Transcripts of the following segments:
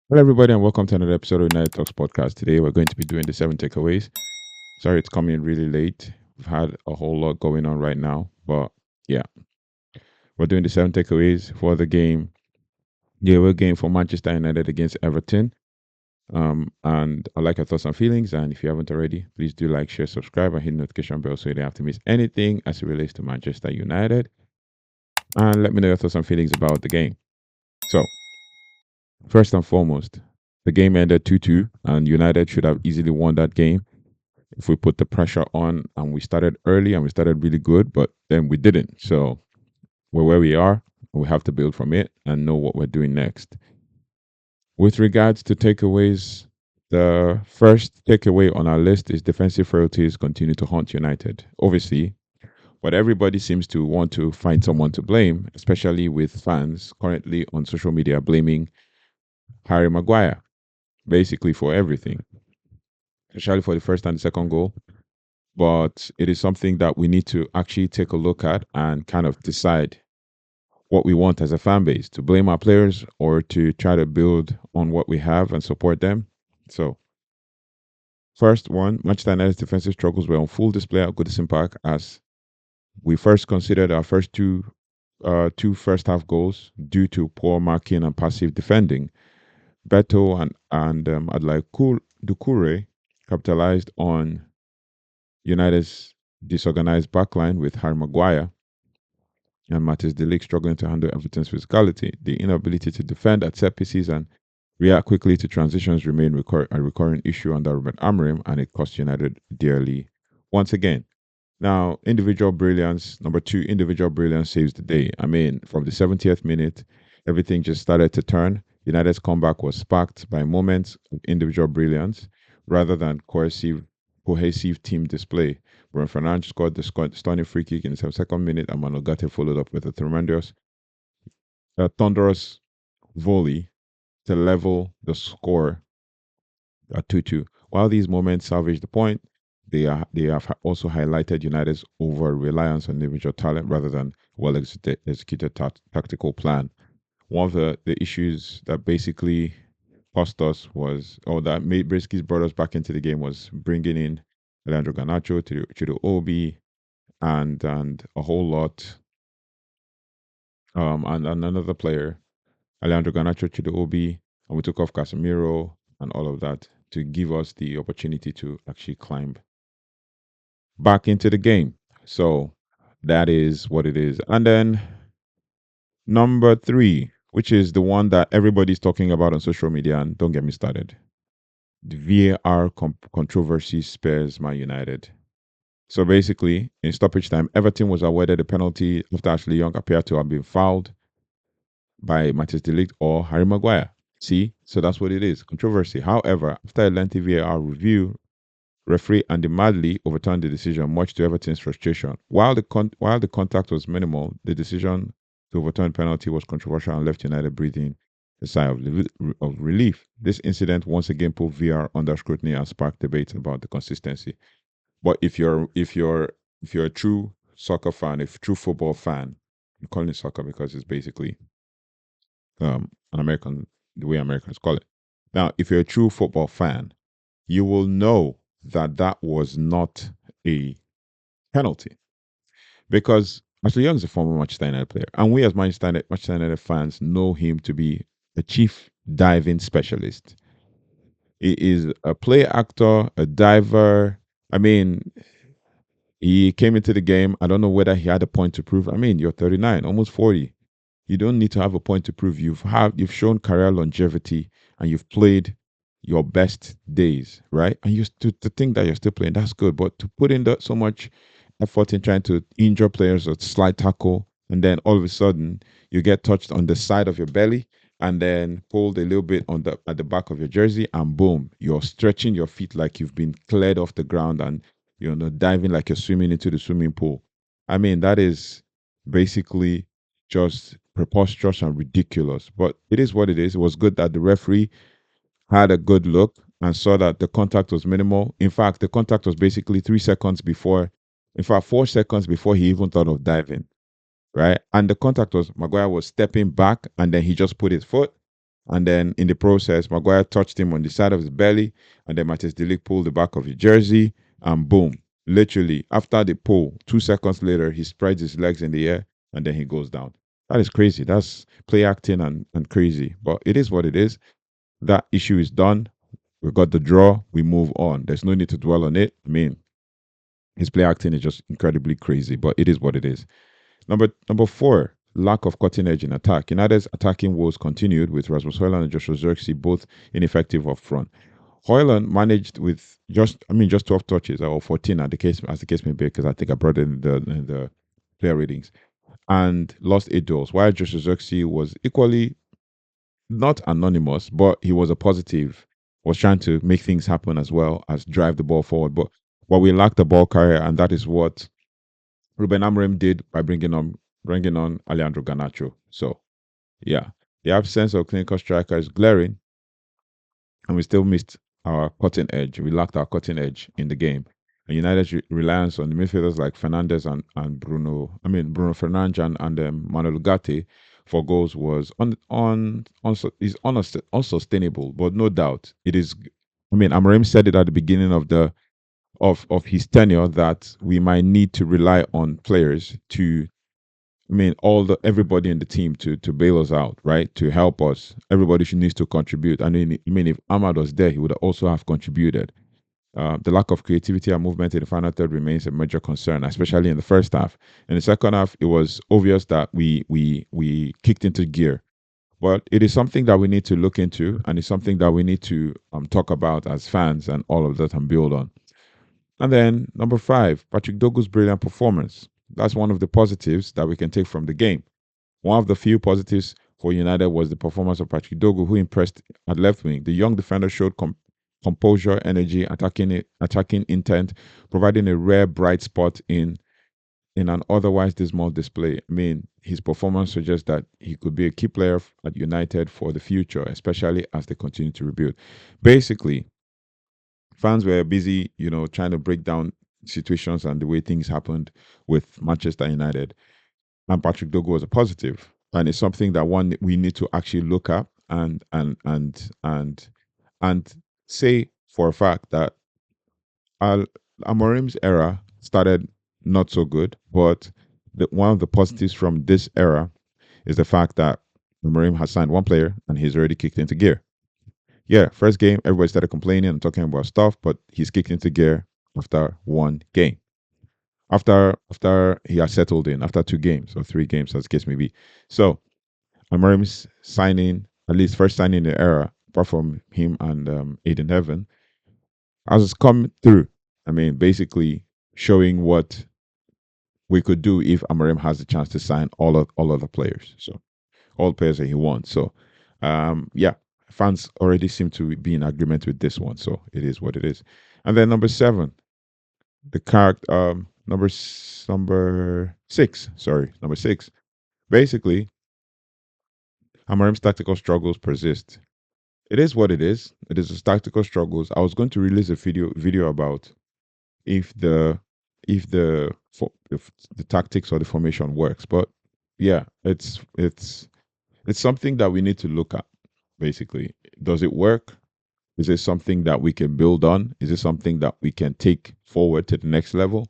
Hello, everybody, and welcome to another episode of United Talks podcast. Today, we're going to be doing the 7 takeaways. Sorry, it's coming really late. We've had a whole lot going on right now, but yeah, we're doing the 7 takeaways for the game. Yeah, we're game for Manchester United against Everton. And I like your thoughts and feelings. And if you haven't already, please do like, share, subscribe, and hit the notification bell so you don't have to miss anything as it relates to Manchester United. And let me know your thoughts and feelings about the game. So, first and foremost, the game ended 2-2, and United should have easily won that game if we put the pressure on and we started early and we started really good, but then we didn't. So we're where we are. We have to build from it and know what we're doing next. With regards to takeaways, the first takeaway on our list is defensive frailties continue to haunt United. Obviously, but everybody seems to want to find someone to blame, especially with fans currently on social media blaming Harry Maguire basically for everything, especially for the first and the second goal. But it is something that we need to actually take a look at and kind of decide what we want as a fan base, to blame our players or to try to build on what we have and support them. So, first one, Manchester United's defensive struggles were on full display at Goodison Park as we first considered our first two first half goals due to poor marking and passive defending. Beto and Adlai Dukure capitalized on United's disorganized backline with Harry Maguire and Mattis De Ligt struggling to handle Everton's physicality. The inability to defend at set pieces and react quickly to transitions remain a recurring issue under Ruben Amorim, and it cost United dearly once again. Now, individual brilliance, number two, individual brilliance saves the day. I mean, from the 70th minute, everything just started to turn. United's comeback was sparked by moments of individual brilliance rather than cohesive team display. Bruno Fernandes scored the stunning free kick in the 72nd minute, and ManUtd followed up with a tremendous, thunderous volley to level the score at 2-2. While these moments salvage the point, they have also highlighted United's over reliance on individual talent rather than well executed tactical plan. One of the issues that basically cost us was, or that made basically brought us back into the game, was bringing in Alejandro Garnacho to the OB and a whole lot, and another player, Alejandro Garnacho to the OB, and we took off Casemiro and all of that to give us the opportunity to actually climb back into the game. So that is what it is. And then number three, which is the one that everybody's talking about on social media, and don't get me started. The VAR controversy spares Man United. So basically, in stoppage time, Everton was awarded a penalty after Ashley Young appeared to have been fouled by Mattis De Ligt or Harry Maguire. See, so that's what it is, controversy. However, after a lengthy VAR review, referee Andy Madley overturned the decision, much to Everton's frustration. While the contact was minimal, the decision to overturn penalty was controversial and left United breathing a sigh of relief. This incident once again put VR under scrutiny and sparked debates about the consistency. But if you're a true soccer fan, a true football fan, I'm calling it soccer because it's basically an American, the way Americans call it. Now, if you're a true football fan, you will know that that was not a penalty because Ashley Young is a former Manchester United player, and we as Manchester United fans know him to be a chief diving specialist. He is a play actor, a diver. I mean, he came into the game. I don't know whether he had a point to prove. I mean, you're 39, almost 40. You don't need to have a point to prove. You've shown career longevity and you've played your best days, right? And to think that you're still playing, that's good. But to put in so much effort in trying to injure players or slide tackle, and then all of a sudden you get touched on the side of your belly and then pulled a little bit on the at the back of your jersey, and boom, you're stretching your feet like you've been cleared off the ground and diving like you're swimming into the swimming pool. I mean, that is basically just preposterous and ridiculous. But it is what it is. It was good that the referee had a good look and saw that the contact was minimal. In fact, the contact was basically 3 seconds before, in fact, 4 seconds before he even thought of diving, right? And the contact was Maguire was stepping back and then he just put his foot And then in the process, Maguire touched him on the side of his belly, and then Matthias De Ligt pulled the back of his jersey, and boom, literally after the pull, 2 seconds later, he spreads his legs in the air, and then he goes down. That is crazy. That's play acting and crazy. But it is what it is. That issue is done. We got the draw. We move on. There's no need to dwell on it. I mean, his play acting is just incredibly crazy, but it is what it is. Number four, lack of cutting edge in attack. United's attacking woes continued with Rasmus Højlund and Joshua Zirkzee both ineffective up front. Højlund managed with just 12 touches or 14 as the case may be, because I think I brought it in the player ratings, and lost 8 duels. While Joshua Zirkzee was equally not anonymous, but he was a positive, was trying to make things happen as well as drive the ball forward. But what we lacked the ball carrier, and that is what Ruben Amorim did by bringing on Alejandro Garnacho. So yeah, the absence of clinical striker is glaring, and we still missed our cutting edge. We lacked our cutting edge in the game. And United's reliance on the midfielders like Fernandes and Bruno Fernandes and ManUtd for goals was unsustainable. But no doubt, it is. Amorim said it at the beginning of his tenure that we might need to rely on players to everybody in the team to bail us out, right? To help us. Everybody should needs to contribute. If Ahmad was there, he would also have contributed. The lack of creativity and movement in the final third remains a major concern, especially in the first half. In the second half, it was obvious that we kicked into gear. But it is something that we need to look into, and it's something that we need to talk about as fans and all of that and build on. And then number five, Patrick Dogu's brilliant performance. That's one of the positives that we can take from the game. One of the few positives for United was the performance of Patrick Dogu, who impressed at left wing. The young defender showed composure, energy, attacking intent, providing a rare bright spot in an otherwise dismal display. His performance suggests that he could be a key player at United for the future, especially as they continue to rebuild. Basically, fans were busy, trying to break down situations and the way things happened with Manchester United. And Patrick Dogu was a positive, and it's something that we need to actually look at and say for a fact that Amorim's era started not so good, but one of the positives from this era is the fact that Amorim has signed one player and he's already kicked into gear. Yeah, first game, everybody started complaining and talking about stuff, but he's kicked into gear after one game. After he has settled in, after 2 games or 3 games, as the case may be. So, Amorim's signing, at least first signing in the era, apart from him and Aiden Heaven, has come through. Basically showing what we could do if Amorim has the chance to sign all of the players. So, all the players that he wants. So, yeah, fans already seem to be in agreement with this one. So, it is what it is. And then number 7, the character, number 6. Sorry, number 6. Basically, Amorim's tactical struggles persist. It is what it is. It is his tactical struggles. I was going to release a video about if the tactics or the formation works, but yeah, it's something that we need to look at. Basically, does it work? Is it something that we can build on? Is it something that we can take forward to the next level?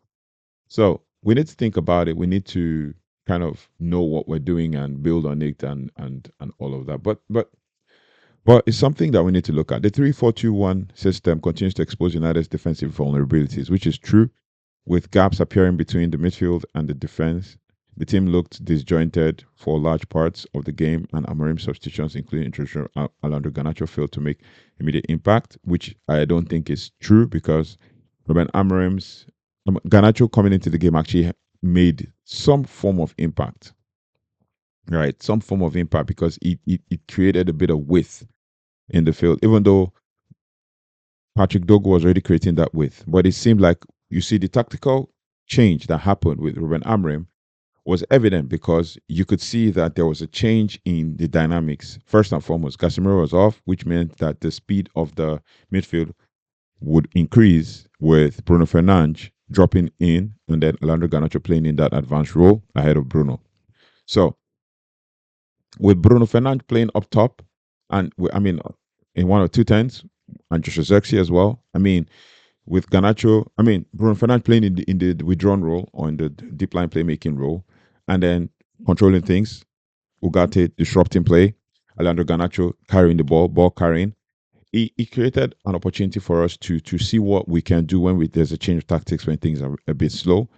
So we need to think about it. We need to kind of know what we're doing and build on it and all of that. But it's something that we need to look at. The 3-4-2-1 system continues to expose United's defensive vulnerabilities, which is true, with gaps appearing between the midfield and the defense. The team looked disjointed for large parts of the game, and Amorim's substitutions, including introduction of Alejandro Garnacho, failed to make immediate impact, which I don't think is true because Ruben Amorim's Garnacho coming into the game actually made some form of impact, right? Some form of impact because it created a bit of width in the field, even though Patrick Dogu was already creating that width. But it seemed like you see the tactical change that happened with Ruben Amorim was evident because you could see that there was a change in the dynamics. First and foremost, Casemiro was off, which meant that the speed of the midfield would increase with Bruno Fernandes dropping in and then Alejandro Garnacho playing in that advanced role ahead of Bruno. So with Bruno Fernandes playing up top, And I mean, in one or two tens, and Joshua Zexi as well. I mean, with Ganacho, I mean, Bruno Fernandes playing in the withdrawn role or in the deep line playmaking role, and then controlling things. Ugarte disrupting play. Alejandro Ganacho carrying the ball carrying. He created an opportunity for us to see what we can do when there's a change of tactics when things are a bit slow.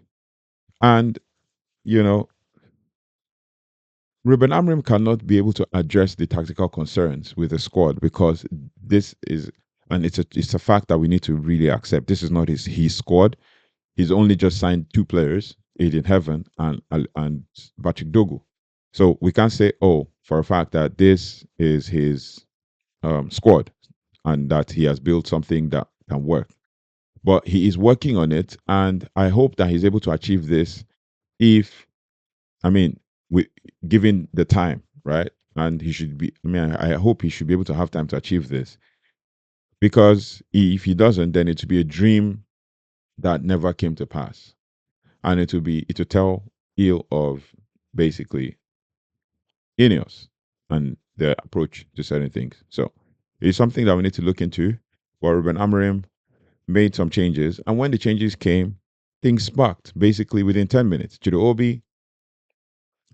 And you know, Ruben Amorim cannot be able to address the tactical concerns with the squad because this is, and it's a fact that we need to really accept. This is not his squad. He's only just signed two players, Aiden Heaven and Patrick Dogu. So we can't say, oh, for a fact that this is his squad and that he has built something that can work. But he is working on it, and I hope that he's able to achieve this if, I mean, we given the time, right? And he should be. I mean, I hope he should be able to have time to achieve this because if he doesn't, then it will be a dream that never came to pass, and it will tell ill of basically Ineos and their approach to certain things. So it's something that we need to look into. But Ruben Amorim made some changes, and when the changes came, things sparked basically within 10 minutes. Judo Obi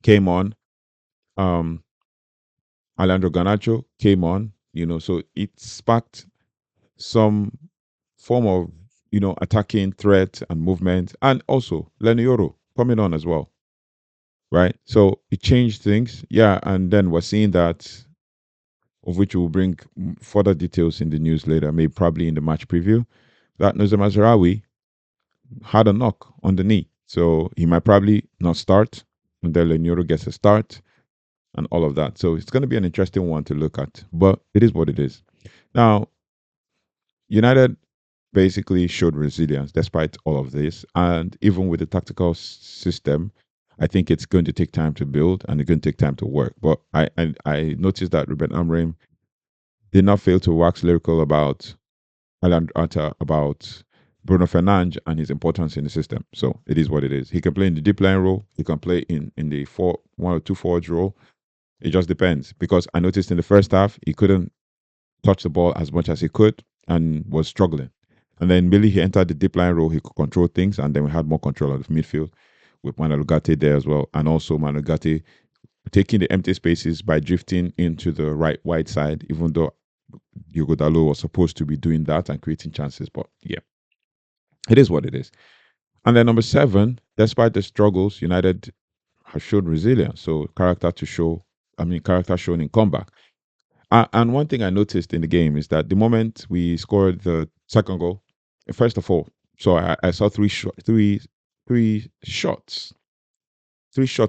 came on. Um, Alejandro Garnacho came on, so it sparked some form of, attacking threat and movement, and also Lenioro coming on as well, right? So it changed things, yeah, and then we're seeing that, of which we'll bring further details in the news later, maybe probably in the match preview, that Noza Mazraoui had a knock on the knee, so he might probably not start until Lenioro gets a start and all of that. So it's going to be an interesting one to look at, but it is what it is. Now, United basically showed resilience despite all of this. And even with the tactical system, I think it's going to take time to build and it's going to take time to work. But I noticed that Ruben Amorim did not fail to wax lyrical about Alan Atta, about Bruno Fernandes and his importance in the system. So it is what it is. He can play in the deep line role. He can play in the one or two forwards role. It just depends. Because I noticed in the first half, he couldn't touch the ball as much as he could and was struggling. And then Billy, he entered the deep line role. He could control things, and then we had more control of the midfield with ManUtd there as well. And also ManUtd taking the empty spaces by drifting into the right wide side, even though Diogo Dalot was supposed to be doing that and creating chances. But yeah, it is what it is. And then number 7, despite the struggles, United have showed resilience. So character shown in comeback. And one thing I noticed in the game is that the moment we scored the second goal, first of all, so I saw three shots, three shots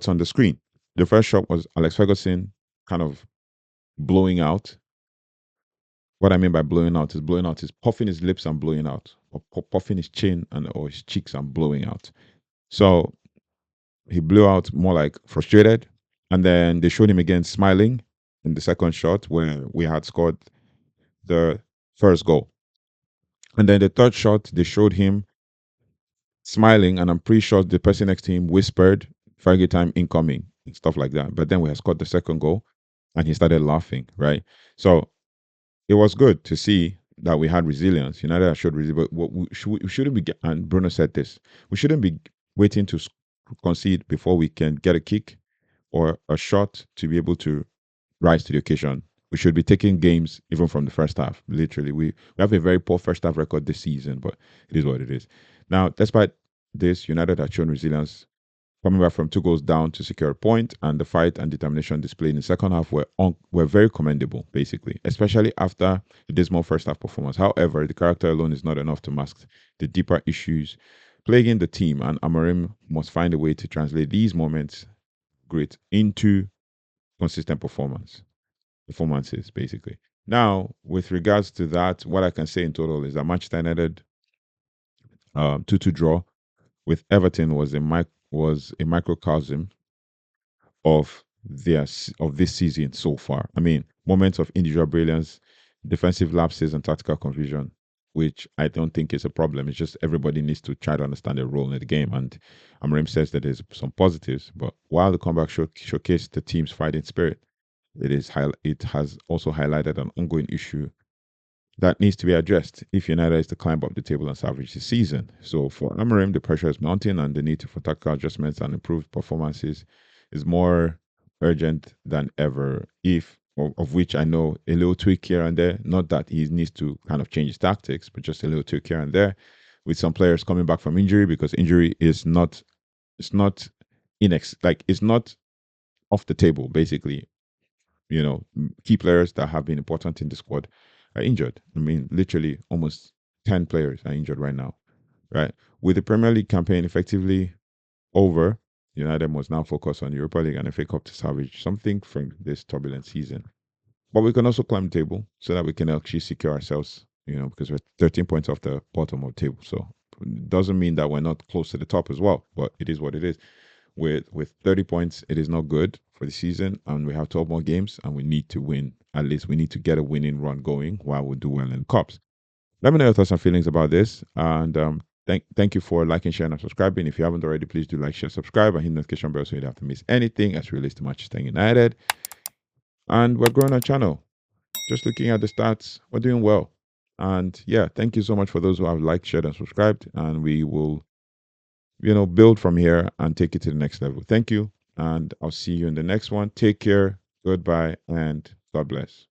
on the screen. The first shot was Alex Ferguson kind of blowing out. What I mean by blowing out is puffing his lips and blowing out, or puffing his chin or his cheeks and blowing out. So he blew out more like frustrated, and then they showed him again smiling in the second shot where we had scored the first goal. And then the third shot, they showed him smiling, and I'm pretty sure the person next to him whispered, Fergie time incoming, and stuff like that. But then we had scored the second goal, and he started laughing, right? So it was good to see that we had resilience. United showed resilience, but we shouldn't be, and Bruno said this, we shouldn't be waiting to concede before we can get a kick or a shot to be able to rise to the occasion. We should be taking games even from the first half. Literally, we have a very poor first half record this season, but it is what it is. Now, despite this, United have shown resilience, coming back from 2 goals down to secure a point, and the fight and determination displayed in the second half were very commendable, basically, especially after the dismal first half performance. However, the character alone is not enough to mask the deeper issues plaguing the team, and Amorim must find a way to translate these moments great into consistent performances, basically. Now, with regards to that, what I can say in total is that Manchester United 2-2 draw with Everton was a microcosm of of this season so far. I mean, moments of individual brilliance, defensive lapses, and tactical confusion, which I don't think is a problem. It's just everybody needs to try to understand their role in the game. And Amorim says that there's some positives, but while the comeback showcased the team's fighting spirit, it has also highlighted an ongoing issue that needs to be addressed if United is to climb up the table and salvage the season. So for Amorim, the pressure is mounting, and the need for tactical adjustments and improved performances is more urgent than ever. Of which I know a little tweak here and there, not that he needs to kind of change his tactics, but just a little tweak here and there, with some players coming back from injury, because injury is not it's not it's not off the table. Basically, key players that have been important in the squad are injured. I mean, literally almost 10 players are injured right now, right? With the Premier League campaign effectively over, United must now focus on Europa League and FA Cup to salvage something from this turbulent season. But we can also climb the table so that we can actually secure ourselves, because we're 13 points off the bottom of the table. So it doesn't mean that we're not close to the top as well, but it is what it is. With 30 points, it is not good for the season, and we have 12 more games, and we need to win. At least we need to get a winning run going while we do well in the cups. Let me know your thoughts and feelings about this, and thank you for liking, sharing, and subscribing. If you haven't already, please do like, share, subscribe, and hit the notification bell so you don't have to miss anything as it relates to Manchester United. And we're growing our channel. Just looking at the stats, we're doing well. And yeah, thank you so much for those who have liked, shared, and subscribed. And we will build from here and take it to the next level. Thank you, and I'll see you in the next one. Take care, goodbye, and God bless.